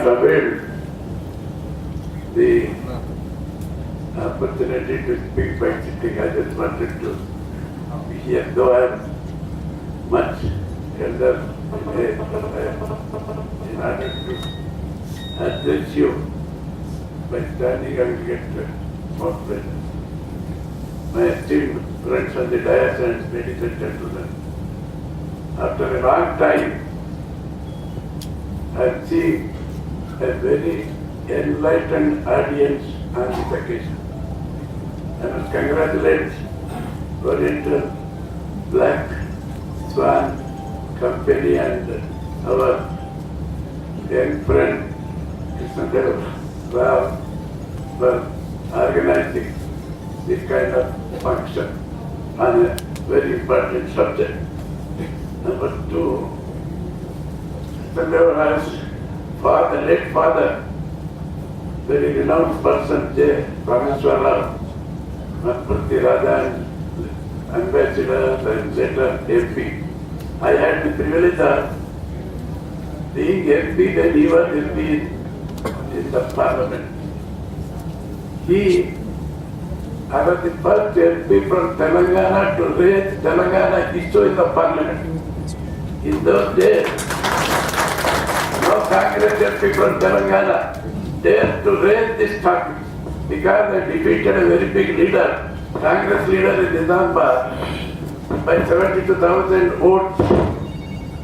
availed the opportunity to speak by sitting. I just wanted to be here, though I am much elder in age, in order to address you by standing, I will get more pleasure. My esteemed friends on the dais and ladies and gentlemen, after a long time, I am seeing a very enlightened audience on this occasion. I must congratulate Oriental Black Swan Company and our young friend Krishnadev Rao for organizing this kind of function on a very important subject. Number two, Krishnadev Rao's father, late father, very renowned person, J. Rameswara, Manpurti Raja, ambassador and later MP. I had the privilege of being MP when he was MP in the parliament. I was the first MP from Telangana to raise Telangana issue in the parliament. In those days, no Congress MP from Telangana dared to raise this topic because they defeated a very big leader, Congress leader in Nizambad by 72,000 votes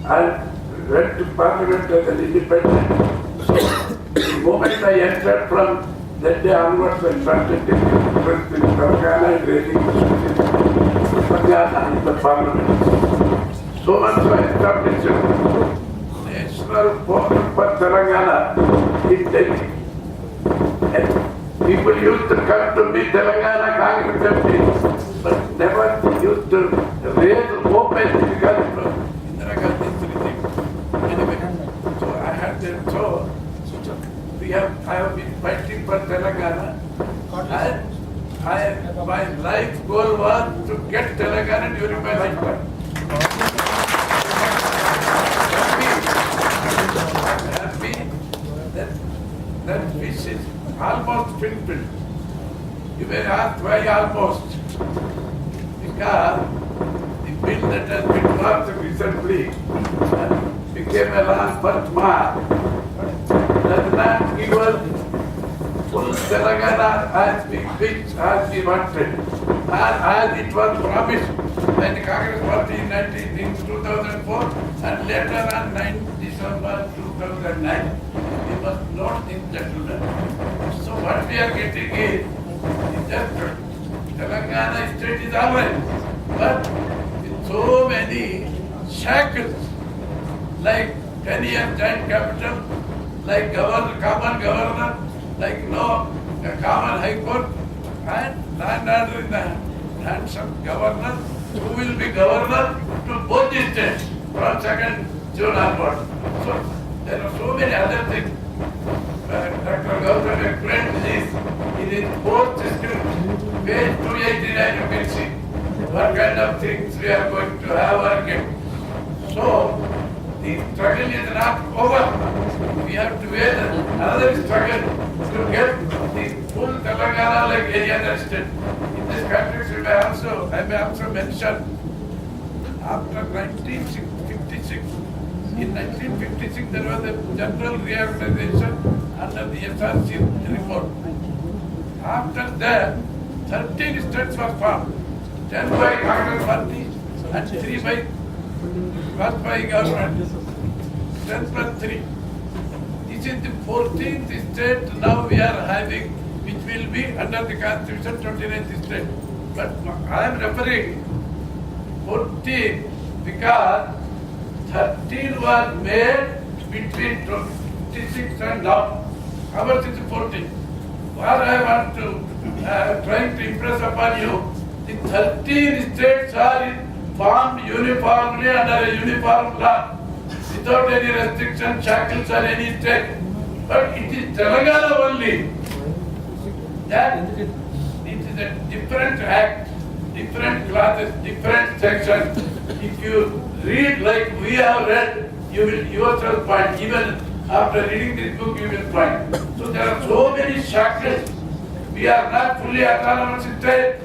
and went to parliament as an independent. So the moment I entered from that day onwards, I started taking interest in Telangana and raising issues in Telangana in the parliament. So much so I established a national forum for Telangana in Delhi. And people used to come to me, Telangana Congress MPs, but never used to raise open because of Indira Gandhi's regime. Anyway, so I had them I have been fighting for Telangana, and my life goal was to get Telangana during my lifetime. Happy that wish is almost fulfilled. You may ask why almost? Because the bill that has been passed recently became a law for March. Does not give us full Telangana as we wanted, as it was promised by the Congress Party in 2004 and later on 9 December 2009. We must note this, gentlemen. So what we are getting is just Telangana state is alright, but with so many shackles like 10-year joint capital, like common governor, like common high court, and land order in the hands of governor, who will be governor to both the states from 2nd June onward. So there are so many other things. Dr. Gautam explained this in his fourth script, page 289, you can see what kind of things we are going to have or get. So the struggle is not over. We have to wait another struggle to get the full Telangana like any other state. In this context, I may also mention after 1956. In 1956, there was a general reorganization under the SRC report. After that, 13 states were formed, 10 by Congress Party and 3 by government. 10 plus 3. This is the 14th state now we are having, which will be under the Constitution 29th state. But I am referring 14 because 13 was made between 26 and now. Ours is 14. What I want to trying to impress upon you, the 13 states are formed uniformly under a uniform law, without any restriction, shackles or any state. But it is Telangana only that it is a different act, different classes, different sections. If you read like we have read, you will yourself find even After reading this book, you will find. So there are so many shackles. We are not fully autonomous state.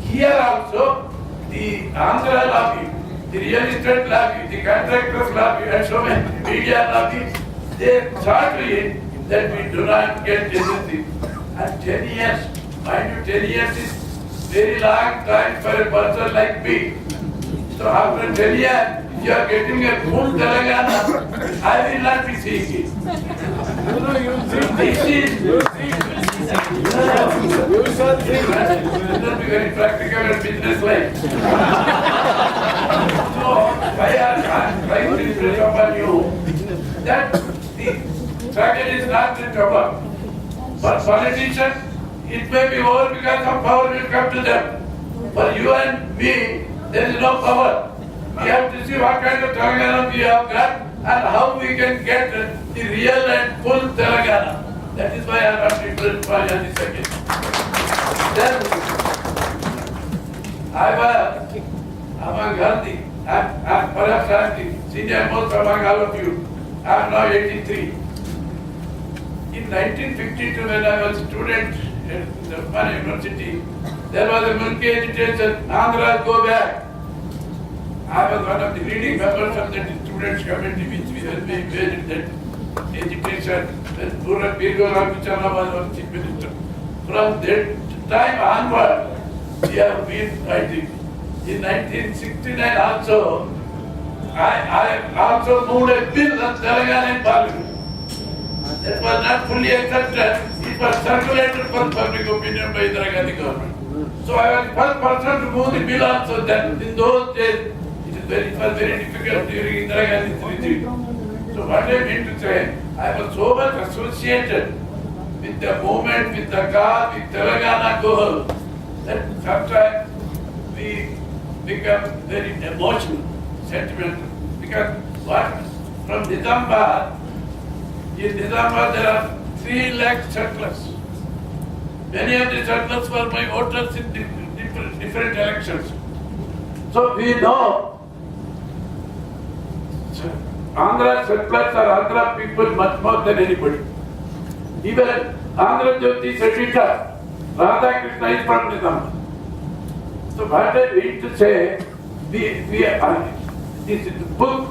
Here also, the Andhra lobby, the real estate lobby, the contractors lobby, and so many media lobby, they thought that we do not get anything. And 10 years, mind you, 10 years is very long time for a person like me. So after 10 years, you are getting a full Telangana. I will not be seeing it. This is you shall see. It will be very practical and business like. So why are trying to impress upon you that the struggle is not the trouble. For politicians, it may be over because some power will come to them. For you and me, there is no power. We have to see what kind of Telangana we have got and how we can get the real and full Telangana. That is why I am not interested for any second. Then I was among Gandhi, and perhaps I am the senior most among all of you. I am now 83. In 1952, when I was a student at the Uttara University, there was a military agitation, Andhra go back. I was one of the leading members of the students' committee which we had been engaged in that agitation when Pingle was chief minister. From that time onward, we have been fighting. In 1969 also, I also moved a bill on Telangana in Parliament. That was not fully accepted. It was circulated for public opinion by the Indira Gandhi government. So I was the first person to move the bill also. Then in those days, it was very difficult during Indira Gandhi's regime. So what I mean to say, I was so much associated with the movement, with the cause, with Telangana goal, that sometimes we become very emotional, sentimental. Because what from Nizamabad, in Nizamabad there are 3 lakh settlers. Many of the settlers were my voters in different elections. So we know Andhra settlers are Andhra people much more than anybody. Even Andhra Jyoti's editor, Radha Krishna is from Nizamabad. So what I mean to say, this book,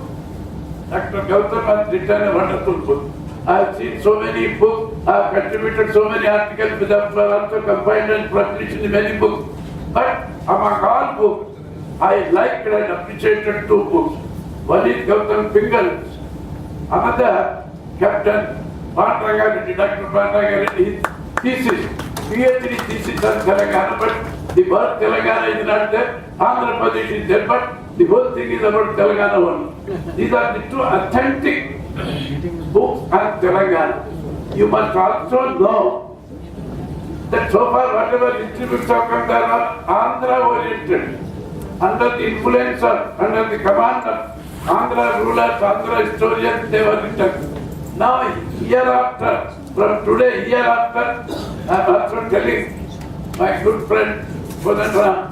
Dr. Gautam has written a wonderful book. I have seen so many books, I have contributed so many articles which were also compiled and published in many books. But among all books, I liked and appreciated 2 books. One is Gautam Pingle, another Captain Dr. Pandragareddy's thesis, PhD thesis on Telangana, but the word Telangana is not there, Andhra Pradesh is there, but the whole thing is about Telangana only. These are the 2 authentic books on Telangana. You must also know that so far whatever history books have come, they are Andhra oriented, under the influence of, under the command of Andhra rulers, Andhra historians, they were written. Now, hereafter, from today, hereafter, I am also telling my good friend, Gautam,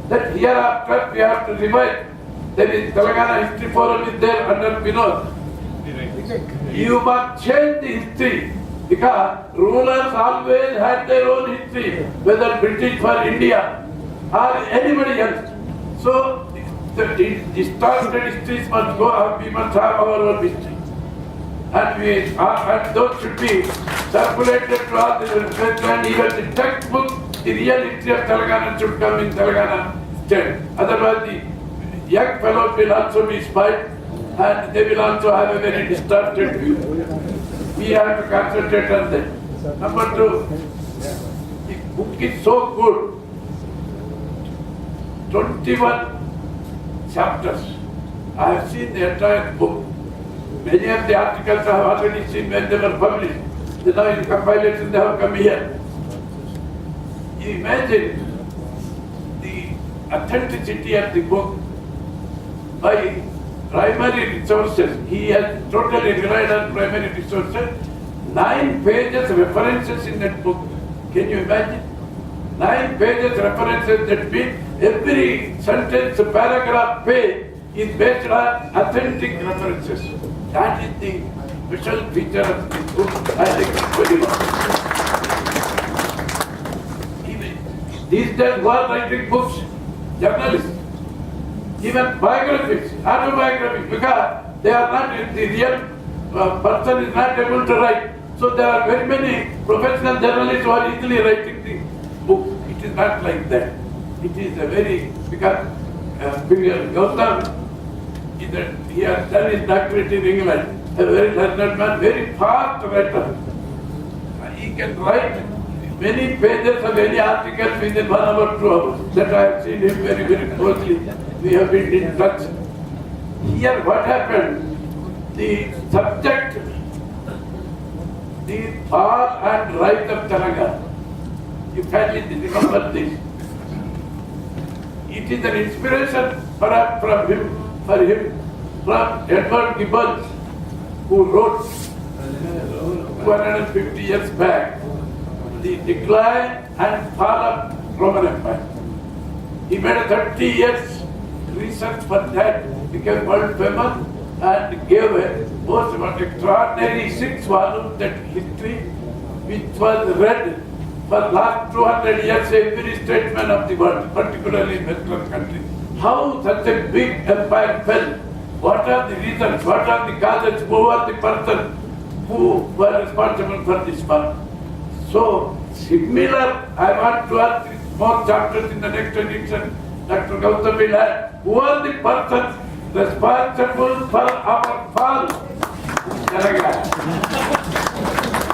that hereafter we have to revive. There is Telangana History Forum is there under Vinod. You must change the history because rulers always had their own history, whether British for India or anybody else. So, the distorted histories must go, we must have our own history. And those should be circulated to all the and even the textbook, the real history of Telangana should come in Telangana state. Otherwise, the young fellows will also be spied and they will also have a very distorted view. We have to concentrate on that. Number 2, the book is so good. 21 chapters. I have seen the entire book. Many of the articles I have already seen when they were published. They now in compilation they have come here. You imagine the authenticity of the book by primary resources. He has totally relied on primary resources. 9 pages references in that book. Can you imagine? 9 pages references, that means every sentence, paragraph, page is based on authentic references. That is the special feature of this book. I think it's very much. These days, who are writing books? Journalists. Even biographies, autobiographies, because they are not, the real person is not able to write. So there are very many professional journalists who are easily writing the book. It is not like that. It is a very, because Pingle, Gautam, he has done his doctorate in England, a very learned man, very fast writer. He can write many pages of any article within 1 hour, 2 hours. That I have seen him very, very closely. We have been in touch. Here what happened? The subject, the fall and rise of Telangana. You kindly remember this. It is an inspiration perhaps from him, from Edward Gibbons, who wrote 250 years back, the decline and fall of Roman Empire. He made a 30 years research for that, became world famous, and gave a most extraordinary 6 volumes that history, which was read for last 200 years every statesman of the world, particularly in Western countries. How such a big empire fell? What are the reasons? What are the causes? Who are the person who were responsible for this fall? So similar, I want to add more chapters in the next edition. Dr. Gautam will add, who are the persons responsible for our fall?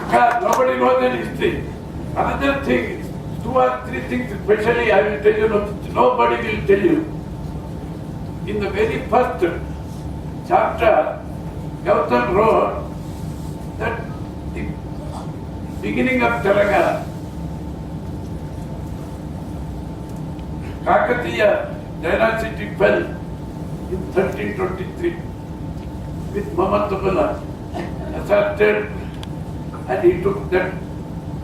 Because nobody knows the history. Another thing, 2 or 3 things especially I will tell you, nobody will tell you. In the very first chapter, Gautam wrote that the beginning of Telangana, Kakatiya dynasty fell in 1323 with Muhammad asserted, and he took that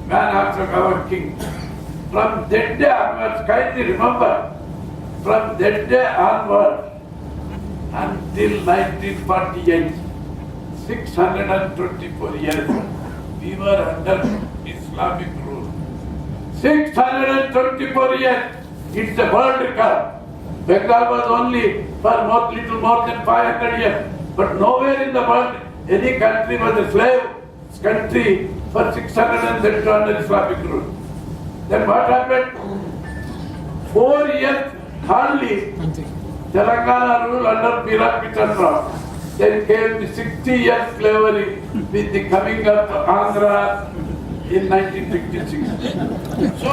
man after our king. From that day onwards, kindly remember, from that day onward until 1948, 624 years, we were under Islamic rule. 624 years, it's a world record. Bengal was only for little more than 500 years, but nowhere in the world any country was a slave country for 600 under Islamic rule. Then what happened? 4 years hardly Telangana rule under Pirapitana. Then came the 60 years slavery with the coming of Andhra in 1966. So,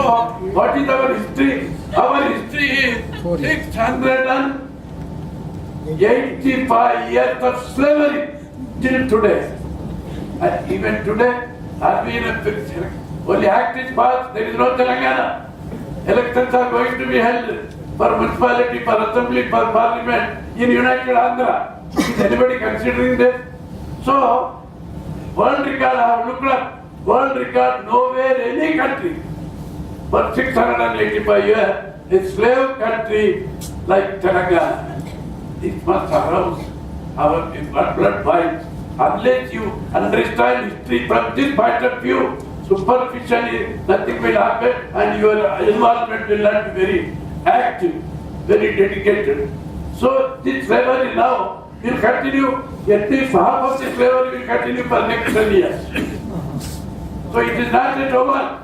what is our history? Our history is 685 years of slavery till today. And even today, only act is passed, there is no Telangana. Elections are going to be held for municipality, for assembly, for parliament in United Andhra. Is anybody considering this? So, world record, I have looked up. World record, nowhere, any country, for 685 years, a slave country like Telangana. It must arouse our blood boils. Unless you understand history from this point of view, superficially nothing will happen and your involvement will not be very active, very dedicated. So this slavery now will continue, at least half of the slavery will continue for next 10 years. So it is not yet over.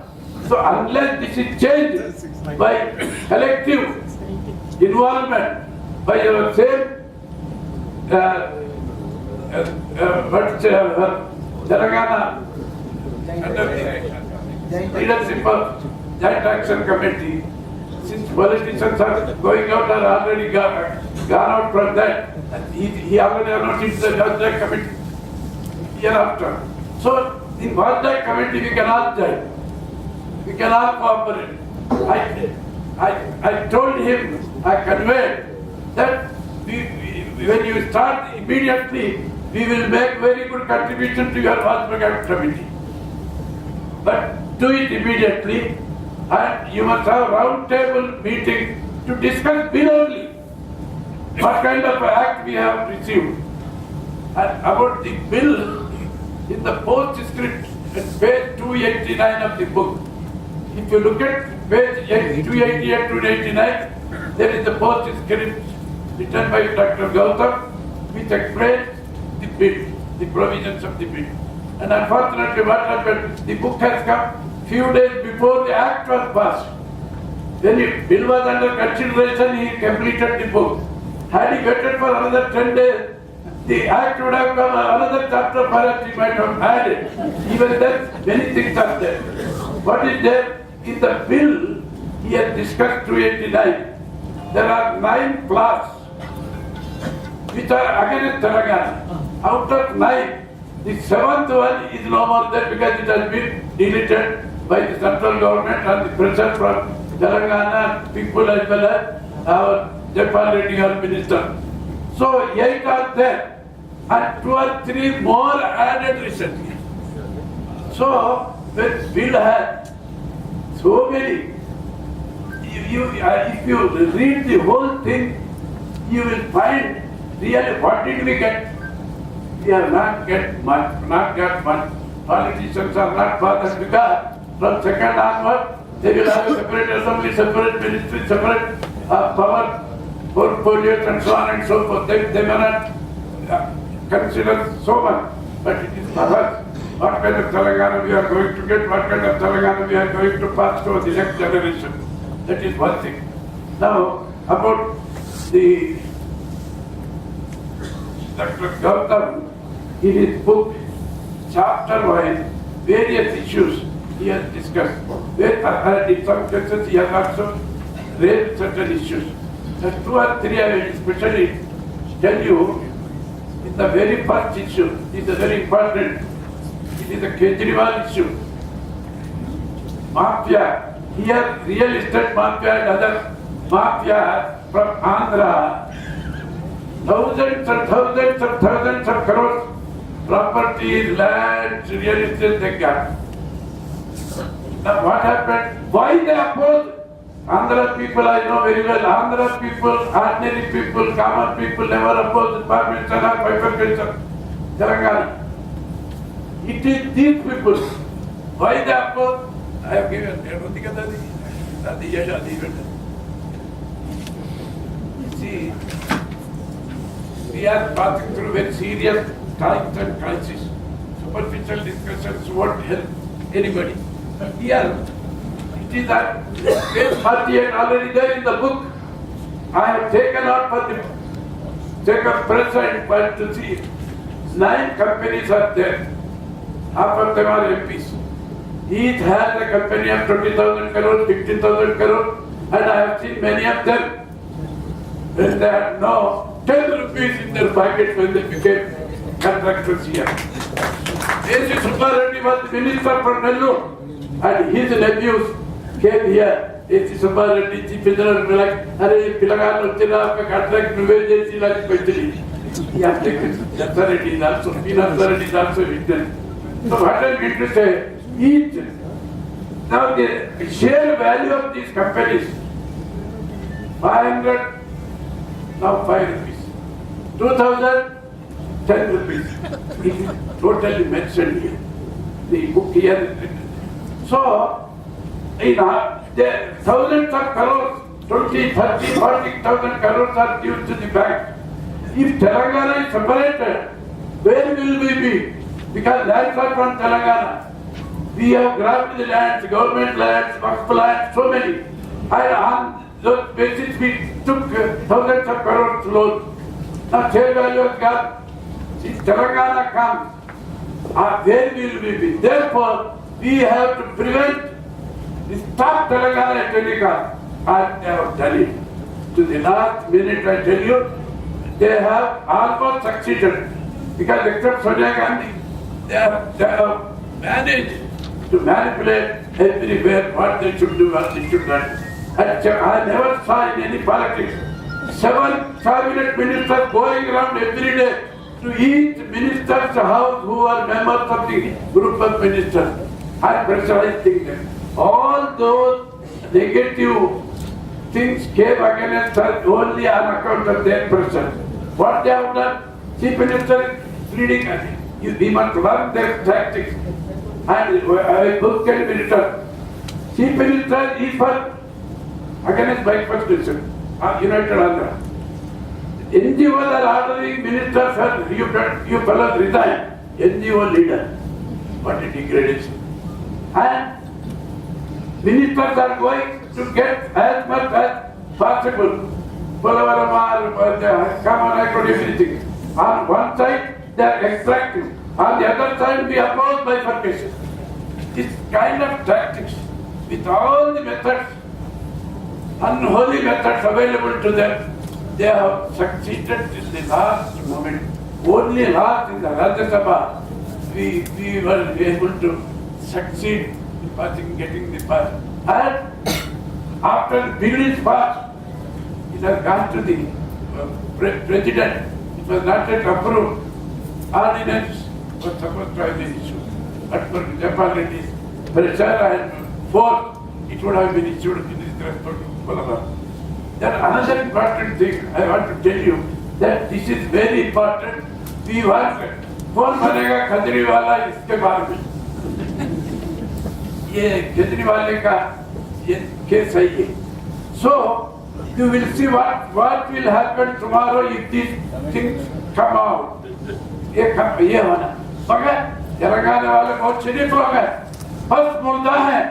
So unless this is changed by collective involvement, by your same Telangana under the leadership of Joint Action Committee, since politicians are going out or already gone out from that, he already announced the Joint Committee hereafter. So in Joint Committee we can all join, we can all cooperate. I told him, I conveyed that when you start immediately, we will make very good contribution to your Joint Committee. But do it immediately, and you must have a round table meeting to discuss bill only. What kind of act we have received. And about the bill, in the postscript at page 289 of the book. If you look at page 288 to 289, there is the postscript written by Dr. Gautam, which explains the bill, the provisions of the bill. And unfortunately, what happened? The book has come few days before the act was passed. When the bill was under consideration, he completed the book. Had he waited for another 10 days, the act would have come, another chapter perhaps he might have added. Even then, many things are there. What is there? In the bill, he has discussed 289. There are 9 clauses which are against Telangana. Out of 9, the 7th one is no more there because it has been deleted by the central government and the pressure from Telangana people as well as our Japan regional minister. So 8 are there and 2 or 3 more added recently. So when bill has so many, if you read the whole thing, you will find really what did we get? We have not get much, Politicians are not bothered because from second onward, they will have a separate assembly, separate ministry, separate power, portfolios and so on and so forth. They may not consider so much, but it is for us. What kind of Telangana we are going to get, what kind of Telangana we are going to pass to the next generation. That is one thing. Now, about the Dr. Gautam, in his book, chapter-wise, various issues he has discussed. In some cases, he has also raised certain issues. The 2 or 3 I will especially tell you. In the very first issue, it is very important. It is a Kejriwal issue. Mafia. Here, real estate mafia and other mafia from Andhra. Thousands of crores properties, lands, real estate they got. Now what happened? Why they oppose? Andhra people I know very well. Andhra people, ordinary people, common people never oppose permission or bifurcation. Telangana. It is these people. Why they oppose? I have given. You see, we are passing through very serious times and crises. Superficial discussions won't help anybody. But here, it is at page 48 already there in the book. I have taken out for the sake of present, but to see 9 companies are there. Half of them are MPs. Each has a company of 20,000 crores, 15,000 crores, and I have seen many of them when they had no 10 rupees in their pocket when they became contractors here. A.C. Subbareddy was the minister from Nellore, and his nephews came here. A.C. Subbareddy, chief engineer, like, "Arey, Pilagana, Uchila, contract, Nuvej, like, Petri." He has taken authority is also, authority is also written. So what I mean to say, each, now the share value of these companies, 500, now 5 rupees. 2,000, 10 rupees. It is totally mentioned here. The book here is written. So, there thousands of crores, 20, 30, 40,000 crores are due to the bank. If Telangana is separated, where will we be? Because lands are from Telangana. We have grabbed the lands, government lands, Waqf lands, so many. And on those basis we took thousands of crores loan. Now share value has gone. If Telangana comes, where will we be? Therefore, we have to prevent, stop Telangana at any cost. And they have done it. To the last minute, I tell you, they have almost succeeded. Because except Sonia Gandhi, they have managed to manipulate everywhere what they should do, what they should not. I never saw in any politics 7 cabinet ministers going around every day to each minister's house who are members of the group of ministers. I pressurizing them. All those negative things came against us only on account of their pressure. What they have done? Chief Minister is pleading again. We must learn their tactics. And a book can be written. Chief Minister is for against backward decision, United Andhra. NGOs are ordering ministers, you fellows resign. NGO leader. What a degradation. And ministers are going to get as much as possible. Common equity, everything. On one side, they are extracting. On the other side, we oppose bifurcation. This kind of tactics, with all the methods, unholy methods available to them, they have succeeded till the last moment. Only last in the Rajya Sabha, we were able to succeed in getting the pass. And after the bill is passed, it has gone to the president. It was not yet approved. Ordinance was supposed to have been issued. But for Japanese pressure and force, it would have been issued in respect to Kolkata. Then another important thing I want to tell you, that this is very important. We want कौन बनेगा केजरीवाल इसके बारे में ये केजरीवाल का ये case है ये. So you will see what will happen tomorrow if these things come out. ये होना मगर तेलंगाना वाले बहुत शरीफ लोग हैं, बस मुर्दा है,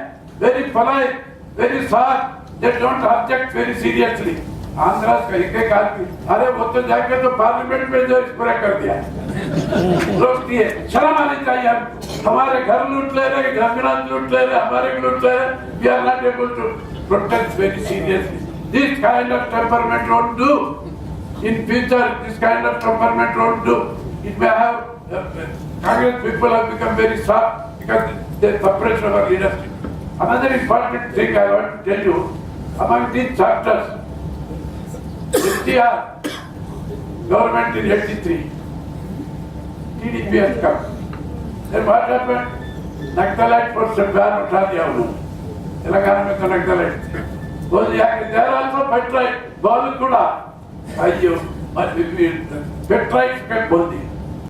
very polite, very soft, they don't object very seriously. Andhra का एक आदमी, अरे वो तो जाके तो पार्लियामेंट में जो स्प्रे कर दिया रोक दिए. शर्म आनी चाहिए. हमारे घर लूट ले रहे, जमीन लूट ले रहे, हमारे लूट ले रहे. We are not able to protest very seriously. This kind of temperament won't do. In future, this kind of temperament won't do. It may have Congress people have become very soft because they suppress our leadership. Another important thing I want to tell you, among these chapters, NTR, government in 83, TDP has come. Then what happened? Naxalite force से ban उठा दिया उन्होंने. तेलंगाना में तो Naxalite थे. बोल दिया कि they are also petrite, ball कूड़ा. आइयो, पेट्राइट का बोल दिया.